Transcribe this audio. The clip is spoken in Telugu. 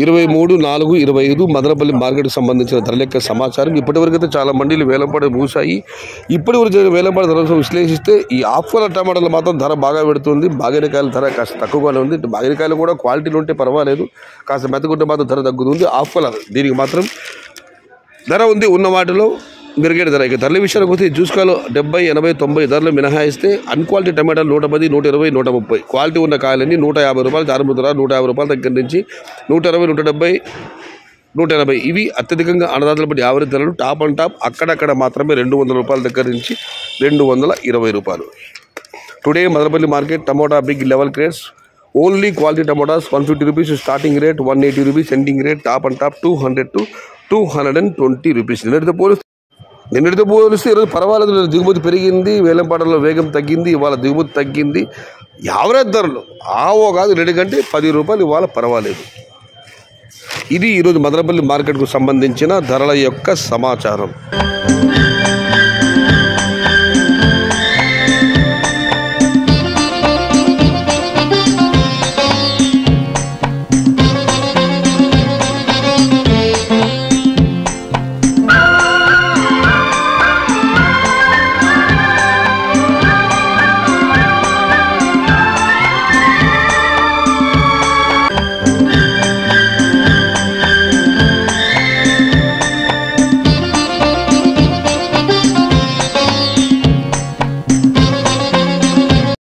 23/4/25 మదనపల్లి మార్కెట్కి సంబంధించిన ధరల యొక్క సమాచారం. ఇప్పటివరకు అయితే చాలా మండీలు వేలంపాట మూసాయి. ఇప్పటివరకు జరిగిన వేలంపాట ధరలు విశ్లేషిస్తే ఈ ఆఫ్కల టమాటాలు మాత్రం ధర బాగా పెడుతుంది. బాగరికాయల ధర కాస్త తక్కువగానే ఉంది. బాగరికాయలు కూడా క్వాలిటీలు ఉంటే పర్వాలేదు, కాస్త మెత్తగుంటే మాత్రం ధర తగ్గుతుంది. ఆఫ్కల దీనికి మాత్రం ధర ఉంది ఉన్న వాటిలో మెరుగైన ధర. ఇక ధరల విషయానికి వస్తే జ్యూస్కాలో 70, 80, 90 ధరలు మినహాయిస్తే అన్క్వాలిటీ టమాటాలు 110, 120, 130, క్వాలిటీ ఉన్న కాయలన్నీ 150 రూపాయలు, చారుముద్ర 150 రూపాయల దగ్గర నుంచి 160, 170, 180 ఇవి అత్యధికంగా అన్నదాతల బట్టి యావరేజ్ ధరలు. టాప్ అండ్ టాప్ అక్కడక్కడ మాత్రమే 200 రూపాయల దగ్గర నుంచి 220 రూపాయలు. Today Madanapalle market tomato big level crates only quality tomatoes 150 rupees starting rate, 180 rupees ending rate, top and top 200 to 220 rupees. నిన్నటితో పోలిస్తే ఈరోజు పర్వాలేదు, దిగుమతి పెరిగింది, వేలంపాటల్లో వేగం తగ్గింది, ఇవాళ దిగుమతి తగ్గింది. యావరేజ్ ధరలు ఆవో కాదు 2 కంటే 10 రూపాయలు ఇవాళ పర్వాలేదు. ఇది ఈరోజు మదనపల్లి మార్కెట్కు సంబంధించిన ధరల యొక్క సమాచారం.